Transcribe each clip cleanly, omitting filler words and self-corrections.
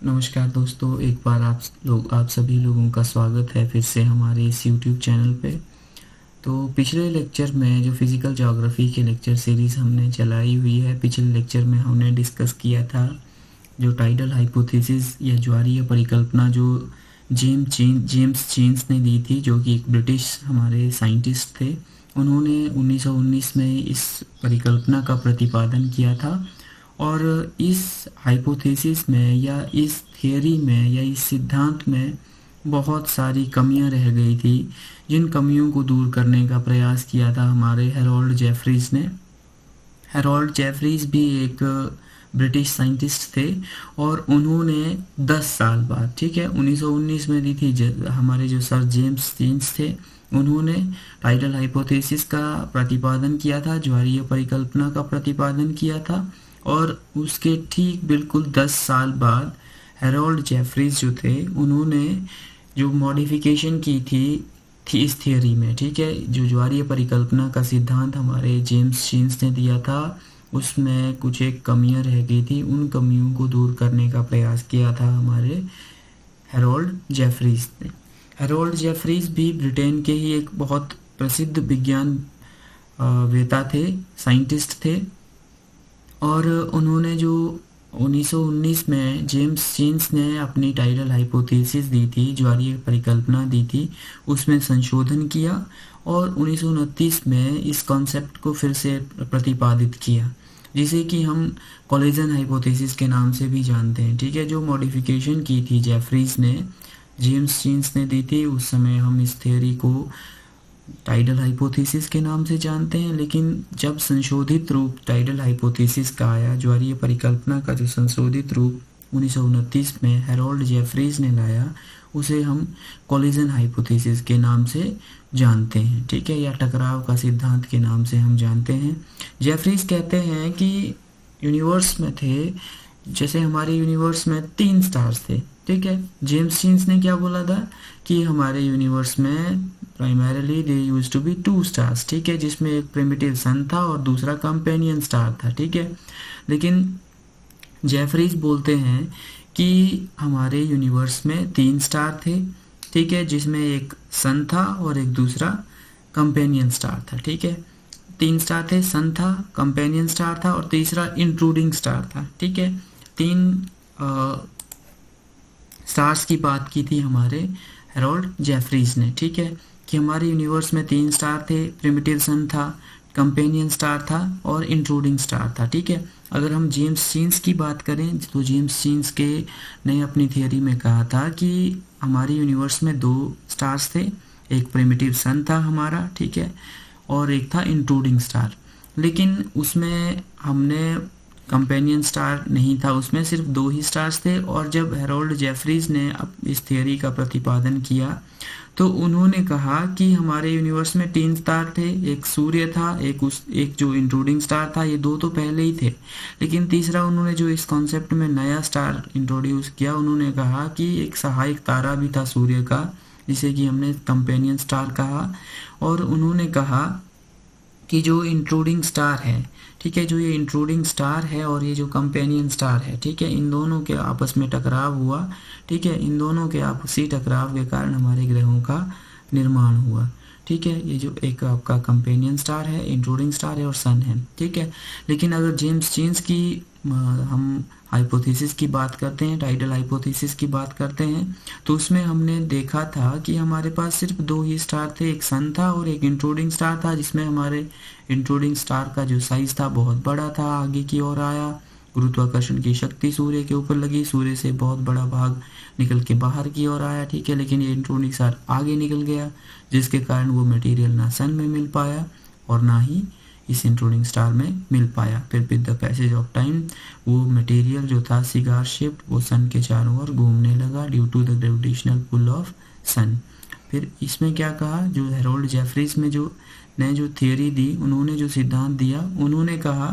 नमस्कार दोस्तों, एक बार आप सभी लोगों का स्वागत है फिर से हमारे इस यूट्यूब चैनल पे। तो पिछले लेक्चर में जो फिज़िकल ज्योग्राफी के लेक्चर सीरीज़ हमने चलाई हुई है, पिछले लेक्चर में हमने डिस्कस किया था जो टाइडल हाइपोथेसिस या ज्वारीय परिकल्पना जो जेम्स चीन्स ने दी थी, जो कि एक ब्रिटिश हमारे साइंटिस्ट थे। उन्होंने 1919 में इस परिकल्पना का प्रतिपादन किया था और इस हाइपोथेसिस में या इस थियरी में या इस सिद्धांत में बहुत सारी कमियां रह गई थी, जिन कमियों को दूर करने का प्रयास किया था हमारे हेरोल्ड जेफरीज ने। हेरोल्ड जेफरीज भी एक ब्रिटिश साइंटिस्ट थे और उन्होंने 10 साल बाद, ठीक है, 1919 में दी थी। हमारे जो सर जेम्स चीन्स थे, उन्होंने टाइडल हाइपोथेसिस का प्रतिपादन किया था, ज्वारीय परिकल्पना का प्रतिपादन किया था। और उसके ठीक बिल्कुल 10 साल बाद हेरोल्ड जेफरीज जो थे, उन्होंने जो मॉडिफिकेशन की थी इस थियरी में, ठीक है, जो ज्वारीय परिकल्पना का सिद्धांत हमारे जेम्स चीन्स ने दिया था, उसमें कुछ एक कमियां रह गई थी। उन कमियों को दूर करने का प्रयास किया था हमारे हेरोल्ड जेफरीज ने। हेरोल्ड जेफरीज भी ब्रिटेन के ही एक बहुत प्रसिद्ध विज्ञान वेता थे, साइंटिस्ट थे। और उन्होंने जो 1919 में जेम्स चीन्स ने अपनी टाइडल हाइपोथेसिस दी थी, ज्वारीय परिकल्पना दी थी, उसमें संशोधन किया और 1929 में इस कॉन्सेप्ट को फिर से प्रतिपादित किया, जिसे कि हम कोलिजन हाइपोथेसिस के नाम से भी जानते हैं, ठीक है। जो मॉडिफिकेशन की थी जेफरीज ने, जेम्स चीन्स ने दी थी, उस समय हम इस थियरी को टाइडल हाइपोथेसिस के नाम से जानते हैं। लेकिन जब संशोधित रूप टाइडल हाइपोथेसिस का आया, ज्वारीय परिकल्पना का जो संशोधित रूप 1929 में हेरोल्ड जेफरीज ने लाया, उसे हम कोलिजन हाइपोथेसिस के नाम से जानते हैं, ठीक है, या टकराव का सिद्धांत के नाम से हम जानते हैं। जेफरीज कहते हैं कि यूनिवर्स में थे, जैसे हमारे यूनिवर्स में 3 स्टार्स थे, ठीक है। जेम्स चीन्स ने क्या बोला था कि हमारे यूनिवर्स में primarily they used to be 2 stars, ठीक है, जिसमें एक प्रिमिटिव सन था और दूसरा कंपेनियन स्टार था, ठीक है। लेकिन जेफरीज बोलते हैं कि हमारे यूनिवर्स में 3 स्टार थे, ठीक है, जिसमें एक सन था और एक दूसरा कंपेनियन स्टार था, ठीक है। 3 स्टार थे, सन था, कंपेनियन स्टार था और तीसरा इंट्रूडिंग स्टार था, ठीक है। 3 स्टार्स की बात की थी हमारे हेरोल्ड जेफरीज ने, ठीक है, कि हमारे यूनिवर्स में 3 स्टार थे, प्रिमिटिव सन था, कंपेनियन स्टार था और इंट्रूडिंग स्टार था, ठीक है। अगर हम जेम्स चीन्स की बात करें तो जेम्स चीन्स के ने अपनी थियरी में कहा था कि हमारे यूनिवर्स में 2 स्टार्स थे, एक प्रिमिटिव सन था हमारा, ठीक है, और एक था इंट्रूडिंग स्टार। लेकिन उसमें हमने कंपेनियन स्टार नहीं था, उसमें सिर्फ 2 ही स्टार्स थे। और जब हेरोल्ड जेफरीज ने इस थियरी का प्रतिपादन किया तो उन्होंने कहा कि हमारे यूनिवर्स में 3 स्टार थे, एक सूर्य था, एक जो इंट्रूडिंग स्टार था, ये 2 तो पहले ही थे। लेकिन तीसरा उन्होंने जो इस कॉन्सेप्ट में नया स्टार इंट्रोड्यूस किया, उन्होंने कहा कि एक सहायक तारा भी था सूर्य का, जिसे कि हमने कंपेनियन स्टार कहा। और उन्होंने कहा कि जो इंट्रूडिंग स्टार है, ठीक है, जो ये इंट्रूडिंग स्टार है और ये जो कंपेनियन स्टार है, ठीक है, इन दोनों के आपस में टकराव हुआ, ठीक है, इन दोनों के आपसी टकराव के कारण हमारे ग्रहों का निर्माण हुआ, ठीक है। ये जो एक आपका कंपेनियन स्टार है, इंट्रूडिंग स्टार है और सन है, ठीक है। लेकिन अगर जेम्स चीन्स की हम हाइपोथेसिस की बात करते हैं, टाइडल हाइपोथेसिस की बात करते हैं, तो उसमें हमने देखा था कि हमारे पास सिर्फ 2 ही स्टार थे, एक सन था और एक इंट्रूडिंग स्टार था, जिसमें हमारे इंट्रूडिंग स्टार का जो साइज था बहुत बड़ा था, आगे की ओर आया, गुरुत्वाकर्षण की शक्ति सूर्य के ऊपर लगी, सूर्य से बहुत बड़ा भाग निकल के बाहर की ओर आया, ठीक है। लेकिन ये इंट्रूडिंग स्टार आगे निकल गया, जिसके कारण वो मटेरियल ना सन में मिल पाया और ना ही इस इंट्रूडिंग स्टार में मिल पाया। फिर with the passage of time वो मटेरियल जो था सिगार शेप्ड, वो सन के चारों ओर घूमने लगा due to the gravitational pull of sun. फिर इसमें क्या कहा, जो हेरोल्ड जेफरीज में जो थियरी दी, उन्होंने जो सिद्धांत दिया, उन्होंने कहा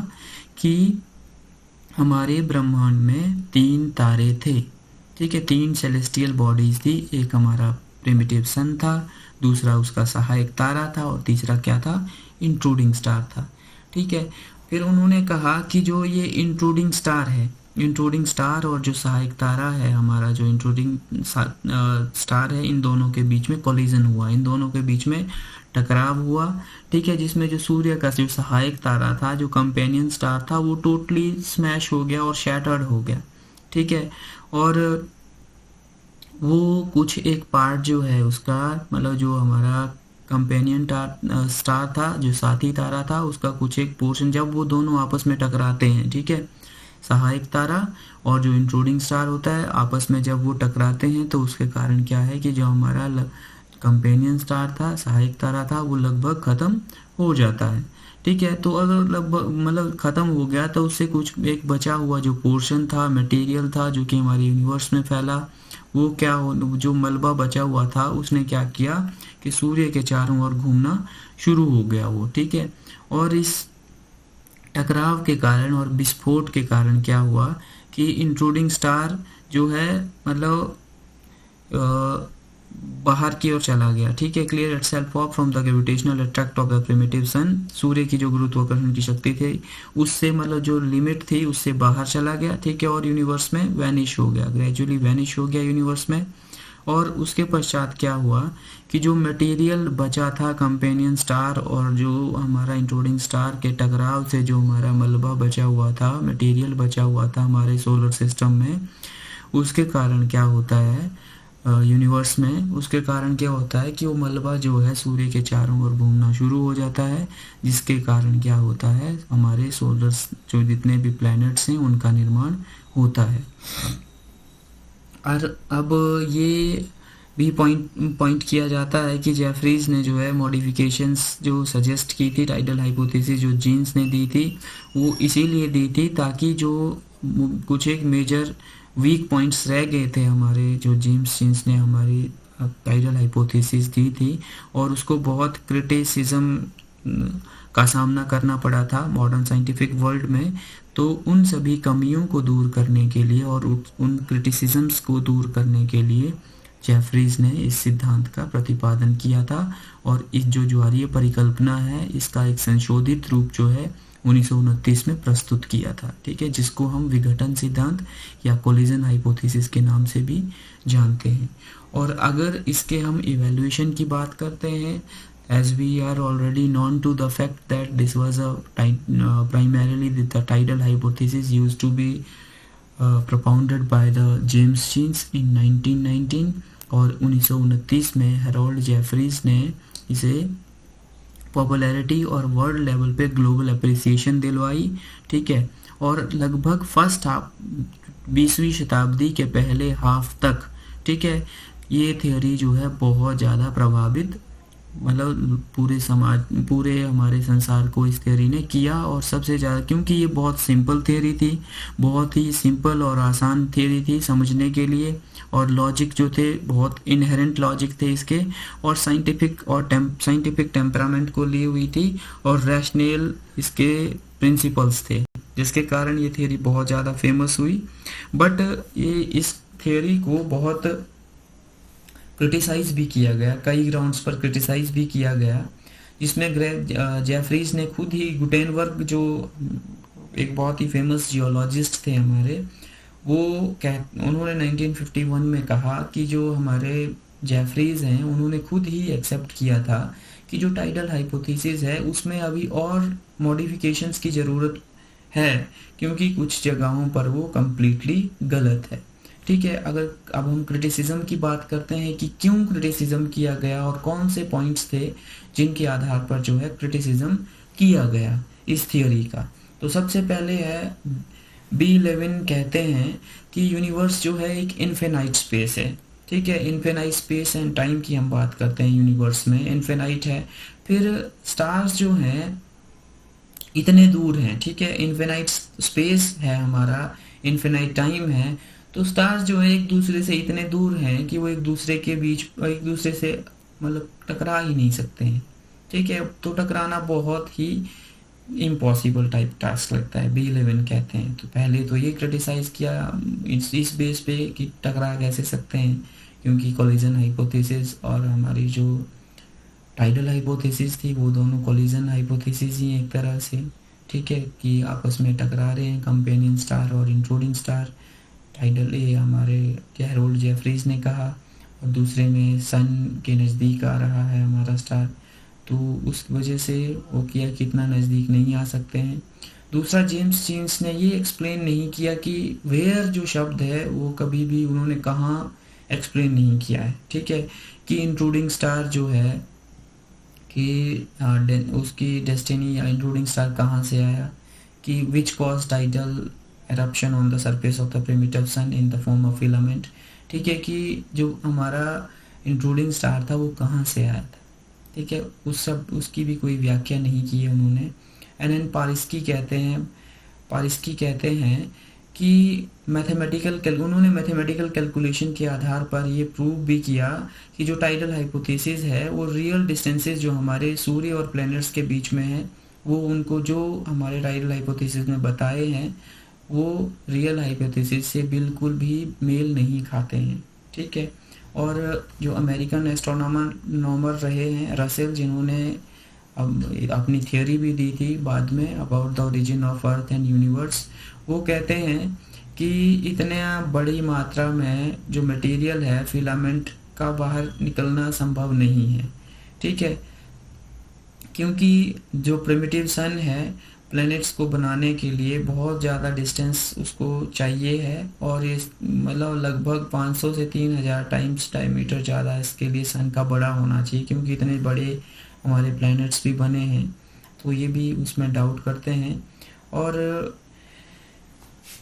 कि हमारे ब्रह्मांड में 3 तारे थे, ठीक है, 3 सेलेस्टियल बॉडीज थी। एक हमारा प्रिमिटिव सन था, दूसरा उसका सहायक तारा था और तीसरा क्या था, इंट्रूडिंग स्टार था, ठीक है। फिर उन्होंने कहा कि जो ये इंट्रूडिंग स्टार है, इंट्रूडिंग स्टार और जो सहायक तारा है हमारा, जो इंट्रूडिंग स्टार है, इन दोनों के बीच में कोलिजन हुआ, इन दोनों के बीच में टकराव हुआ। ठीक है, जिसमें जो सूर्य का जो सहायक तारा था, जो कंपेनियन स्टार था, वो टोटली स्मैश हो गया और शैटर्ड हो गया। ठीक है, और वो कुछ एक पार्ट जो है उसका, मतलब जो हमारा कंपेनियन स्टार था, जो साथी तारा था, उसका कुछ एक पोर्शन, जब वो दोनों आपस में टकराते हैं, ठीक है, सहायक तारा और जो इंट्रूडिंग स्टार होता है, आपस में जब वो टकराते हैं तो उसके कारण क्या है कि जो हमारा कंपेनियन स्टार था, सहायक तारा था, वो लगभग ख़त्म हो जाता है। ठीक है, तो अगर लगभग मतलब ख़त्म हो गया तो उससे कुछ एक बचा हुआ जो पोर्शन था, मटेरियल था, जो कि हमारे यूनिवर्स में फैला, वो क्या हो, जो मलबा बचा हुआ था उसने क्या किया कि सूर्य के चारों ओर घूमना शुरू हो गया वो। ठीक है, और इस टकराव के कारण और विस्फोट के कारण क्या हुआ कि इंट्रूडिंग स्टार जो है मतलब बाहर की ओर चला गया। ठीक है, clear itself off from the gravitational attract of the primitive sun, सूर्य की जो गुरुत्वाकर्षण की शक्ति थी उससे मतलब जो लिमिट थी उससे बाहर चला गया। ठीक है, और यूनिवर्स में वैनिश हो गया, ग्रेजुअली वैनिश हो गया यूनिवर्स में। और उसके पश्चात क्या हुआ कि जो मटेरियल बचा था कंपेनियन स्टार और जो हमारा इंट्रूडिंग स्टार के टकराव से जो हमारा मलबा बचा हुआ था, मटेरियल बचा हुआ था हमारे सोलर सिस्टम में, उसके कारण क्या होता है यूनिवर्स में, उसके कारण क्या होता है कि वो मलबा जो है सूर्य के चारों ओर घूमना शुरू हो जाता है, जिसके कारण क्या होता है हमारे सोलर जो जितने भी प्लैनेट्स हैं उनका निर्माण होता है। और अब ये भी पॉइंट किया जाता है कि जेफरीज ने जो है मॉडिफिकेशंस जो सजेस्ट की थी टाइडल हाइपोथेसिस जो जीन्स ने दी थी, वो इसीलिए दी थी ताकि जो कुछ एक मेजर वीक पॉइंट्स रह गए थे हमारे, जो जेम्स जीन्स ने हमारी टाइडल हाइपोथेसिस दी थी और उसको बहुत क्रिटिसिज्म का सामना करना पड़ा था मॉडर्न साइंटिफिक वर्ल्ड में। तो उन सभी कमियों को दूर करने के लिए और उन क्रिटिसिज्म्स को दूर करने के लिए जेफरीज ने इस सिद्धांत का प्रतिपादन किया था और इस जो ज्वारीय परिकल्पना है इसका एक संशोधित रूप जो है 1929 में प्रस्तुत किया था। ठीक है, जिसको हम विघटन सिद्धांत या कोलिजन हाइपोथेसिस के नाम से भी जानते हैं। और अगर इसके हम इवैल्यूएशन की बात करते हैं, as we are already known to the fact that this was a primarily the tidal hypothesis used to be propounded by the James Jeans in 1919 और 1929 में हेरोल्ड जेफरीज ने इसे पॉपुलैरिटी और वर्ल्ड लेवल पे ग्लोबल अप्रिसिएशन दिलवाई। ठीक है, और लगभग फर्स्ट हाफ 20वीं शताब्दी के पहले हाफ तक, ठीक है, ये थियोरी जो है बहुत ज़्यादा प्रभावित मतलब पूरे समाज, पूरे हमारे संसार को इस थियोरी ने किया। और सबसे ज़्यादा क्योंकि ये बहुत सिंपल थियोरी थी, बहुत ही सिंपल और आसान थियोरी थी समझने के लिए, और लॉजिक जो थे बहुत इनहेरेंट लॉजिक थे इसके, और साइंटिफिक टेम्परामेंट को ली हुई थी, और रैशनल इसके प्रिंसिपल्स थे, जिसके कारण ये थियोरी बहुत ज़्यादा फेमस हुई। बट ये इस थियोरी को बहुत क्रिटिसाइज भी किया गया, कई ग्राउंड्स पर क्रिटिसाइज भी किया गया, जिसमें जेफरीज ने खुद ही गुटेनबर्ग जो एक बहुत ही फेमस जियोलॉजिस्ट थे हमारे, वो उन्होंने 1951 में कहा कि जो हमारे जेफरीज हैं उन्होंने खुद ही एक्सेप्ट किया था कि जो टाइडल हाइपोथेसिस है उसमें अभी और मॉडिफिकेशंस की ज़रूरत है, क्योंकि कुछ जगहों पर वो कम्प्लीटली गलत है। ठीक है, अगर अब हम क्रिटिसिज्म की बात करते हैं कि क्यों क्रिटिसिज्म किया गया और कौन से पॉइंट्स थे जिनके आधार पर जो है क्रिटिसिज्म किया गया इस थियोरी का, तो सबसे पहले है B11 कहते हैं कि यूनिवर्स जो है एक इन्फिनाइट स्पेस है। ठीक है, इन्फिनाइट स्पेस एंड टाइम की हम बात करते हैं, यूनिवर्स में इन्फिनाइट है। फिर स्टार्स जो हैं इतने दूर हैं, ठीक है, इन्फिनाइट स्पेस है हमारा, इन्फिनाइट टाइम है, तो स्टार्स जो है एक दूसरे से इतने दूर हैं कि वो एक दूसरे के बीच एक दूसरे से मतलब टकरा ही नहीं सकते हैं। ठीक है, तो टकराना बहुत ही इम्पॉसिबल टाइप टास्क लगता है, B11 कहते हैं। तो पहले तो ये क्रिटिसाइज किया इस बेस पे कि टकरा कैसे सकते हैं, क्योंकि कोलिजन हाइपोथेसिस और हमारी जो टाइडल हाइपोथेसिस थी वो दोनों कोलिजन हाइपोथेसिस ही एक तरह से। ठीक है, कि आपस में टकरा रहे हैं, कंपेनियन स्टार और इंट्रूडिंग स्टार। टाइडल ए हमारे हैरोल्ड जेफरीज ने कहा, और दूसरे में सन के नज़दीक आ रहा है हमारा स्टार, तो उस वजह से वो किया कि इतना नज़दीक नहीं आ सकते हैं। दूसरा, जेम्स जीन्स ने ये एक्सप्लेन नहीं किया कि वेयर जो शब्द है वो कभी भी उन्होंने कहाँ एक्सप्लेन नहीं किया है, ठीक है, कि इंट्रूडिंग स्टार जो है कि उसकी डेस्टिनी या इंट्रूडिंग स्टार कहाँ से आया, कि which cause tidal eruption on the surface of the primitive sun in the form of filament, ठीक है, कि जो हमारा इंट्रूडिंग स्टार था वो कहाँ से आया था, ठीक है, उसकी भी कोई व्याख्या नहीं की है उन्होंने। एन एन पारिस्की कहते हैं कि उन्होंने मैथमेटिकल कैलकुलेशन के आधार पर ये प्रूव भी किया कि जो टाइडल हाइपोथेसिस है वो रियल डिस्टेंसेस जो हमारे सूर्य और प्लैनेट्स के बीच में है, वो उनको जो हमारे टाइडल हाइपोथेसिस में बताए हैं वो रियल हाइपोथेसिस से बिल्कुल भी मेल नहीं खाते हैं, ठीक है। और जो अमेरिकन एस्ट्रोनॉमर रहे हैं रसेल, जिन्होंने अपनी थियोरी भी दी थी बाद में about the origin of earth and universe, वो कहते हैं कि इतने बड़ी मात्रा में जो मटेरियल है फिलामेंट का बाहर निकलना संभव नहीं है, ठीक है, क्योंकि जो प्रिमिटिव सन है प्लैनेट्स को बनाने के लिए बहुत ज़्यादा डिस्टेंस उसको चाहिए है, और ये मतलब लगभग 500 से 3000 टाइम्स डायमीटर ज़्यादा इसके लिए सन का बड़ा होना चाहिए, क्योंकि इतने बड़े हमारे प्लैनेट्स भी बने हैं, तो ये भी उसमें डाउट करते हैं। और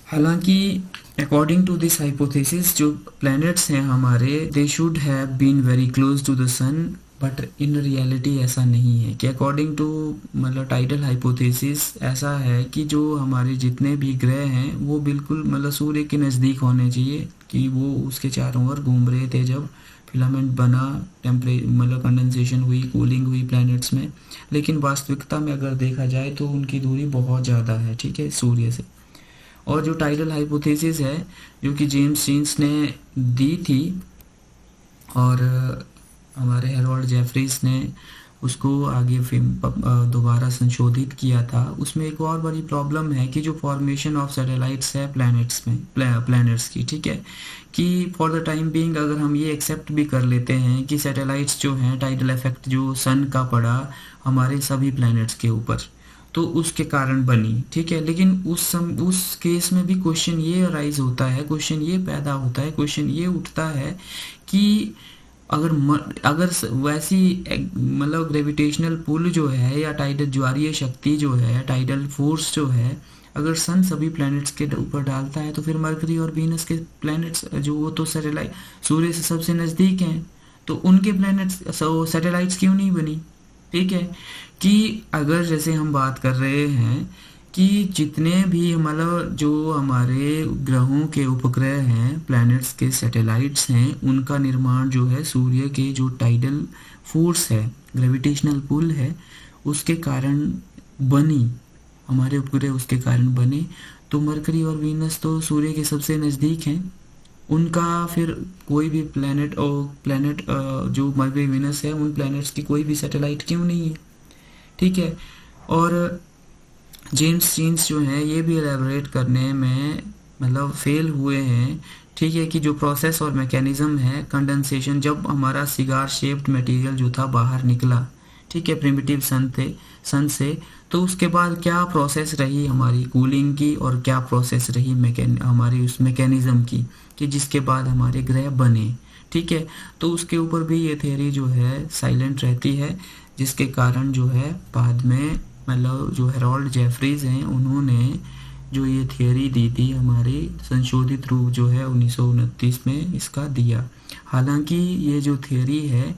हालांकि अकॉर्डिंग टू दिस हाइपोथेसिस जो प्लैनेट्स हैं हमारे they should have been very close to the sun, but in reality ऐसा नहीं है, कि अकॉर्डिंग टू मतलब टाइडल हाइपोथेसिस ऐसा है कि जो हमारे जितने भी ग्रह हैं वो बिल्कुल मतलब सूर्य के नज़दीक होने चाहिए, कि वो उसके चारों ओर घूम रहे थे जब फिलामेंट बना, मतलब कंडेंसेशन हुई, कूलिंग हुई प्लैनेट्स में। लेकिन वास्तविकता में अगर देखा जाए तो उनकी दूरी बहुत ज़्यादा है, ठीक है, सूर्य से। और जो टाइडल हाइपोथेसिस है जो कि जेम्स जीन्स ने दी थी और हमारे हैरोल्ड जेफरीज ने उसको आगे दोबारा संशोधित किया था, उसमें एक और बड़ी प्रॉब्लम है कि जो फॉर्मेशन ऑफ सैटेलाइट्स है प्लैनेट्स की, ठीक है, कि फॉर द टाइम बीइंग अगर हम ये एक्सेप्ट भी कर लेते हैं कि सैटेलाइट्स जो हैं टाइडल इफेक्ट जो सन का पड़ा हमारे सभी प्लैनेट्स के ऊपर, तो उसके कारण बनी, ठीक है, लेकिन उस केस में भी क्वेश्चन ये अराइज होता है, क्वेश्चन ये पैदा होता है, क्वेश्चन ये उठता है कि अगर वैसी मतलब ग्रेविटेशनल पुल जो है या टाइडल ज्वारीय शक्ति जो है, टाइडल फोर्स जो है, अगर सन सभी प्लैनेट्स के ऊपर डालता है तो फिर मरकरी और वीनस के प्लैनेट्स जो वो तो सैटेलाइट सूर्य से सबसे नज़दीक हैं, तो उनके प्लैनेट्स सैटेलाइट्स क्यों नहीं बनी, ठीक है, कि अगर जैसे हम बात कर रहे हैं कि जितने भी मतलब जो हमारे ग्रहों के उपग्रह हैं प्लैनेट्स के सैटेलाइट्स हैं, उनका निर्माण जो है सूर्य के जो टाइडल फोर्स है, ग्रेविटेशनल पुल है, उसके कारण बनी, हमारे उपग्रह उसके कारण बने। तो मरकरी और वीनस तो सूर्य के सबसे नज़दीक हैं, उनका फिर कोई भी प्लैनेट जो मरकरी वीनस है उन प्लैनेट्स की कोई भी सैटेलाइट क्यों नहीं है, ठीक है। और जेम्स जीन्स जो हैं ये भी एलेबोरेट करने में मतलब फेल हुए हैं, ठीक है, कि जो प्रोसेस और मैकेनिज्म है कंडेंसेशन, जब हमारा सिगार शेप्ड मटेरियल जो था बाहर निकला, ठीक है, प्रिमिटिव सन से, तो उसके बाद क्या प्रोसेस रही हमारी कूलिंग की और क्या प्रोसेस रही हमारी उस मैकेनिज्म की, कि जिसके बाद हमारे ग्रह बने, ठीक है। तो उसके ऊपर भी ये थियरी जो है साइलेंट रहती है, जिसके कारण जो है बाद में मतलब जो हैरोल्ड जेफरीज हैं उन्होंने जो ये थियरी दी थी हमारी संशोधित रूप जो है 1929 में इसका दिया। हालांकि ये जो थियरी है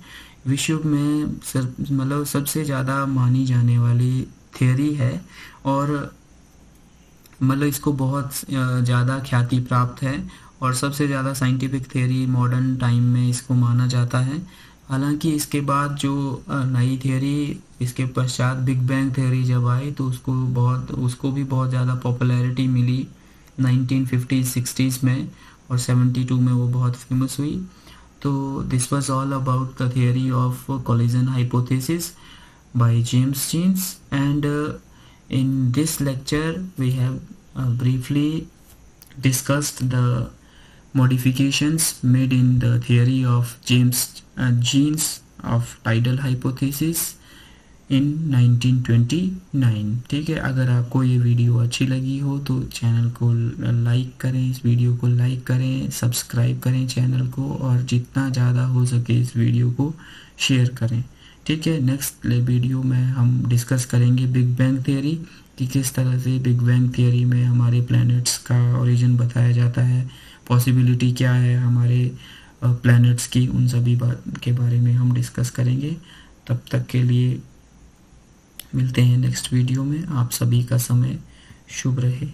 विश्व में मतलब सबसे ज़्यादा मानी जाने वाली थियरी है, और मतलब इसको बहुत ज़्यादा ख्याति प्राप्त है, और सबसे ज़्यादा साइंटिफिक थियरी मॉडर्न टाइम में इसको माना जाता है। हालांकि इसके बाद जो नई थियरी, इसके पश्चात बिग बैंग थियरी जब आई तो उसको भी बहुत ज़्यादा पॉपुलैरिटी मिली 1950-60s में, और 72 में वो बहुत फेमस हुई। तो this was all about the theory of collision hypothesis by James Jeans, and In this lecture, we have briefly discussed the modifications made in the theory of James Jeans of tidal hypothesis इन 1929। ठीक है, अगर आपको ये video अच्छी लगी हो तो channel को लाइक करें, इस वीडियो को लाइक करें, सब्सक्राइब करें चैनल को, और जितना ज़्यादा हो सके इस वीडियो को शेयर करें। ठीक है, नेक्स्ट वीडियो में हम डिस्कस करेंगे बिग बैंग थियरी, कि किस तरह से बिग बैंग थियरी में हमारे प्लैनेट्स का ओरिजिन बताया जाता है, पॉसिबिलिटी क्या है हमारे प्लैनेट्स की, उन सभी बात के बारे में हम डिस्कस करेंगे। तब तक के लिए मिलते हैं नेक्स्ट वीडियो में। आप सभी का समय शुभ रहे।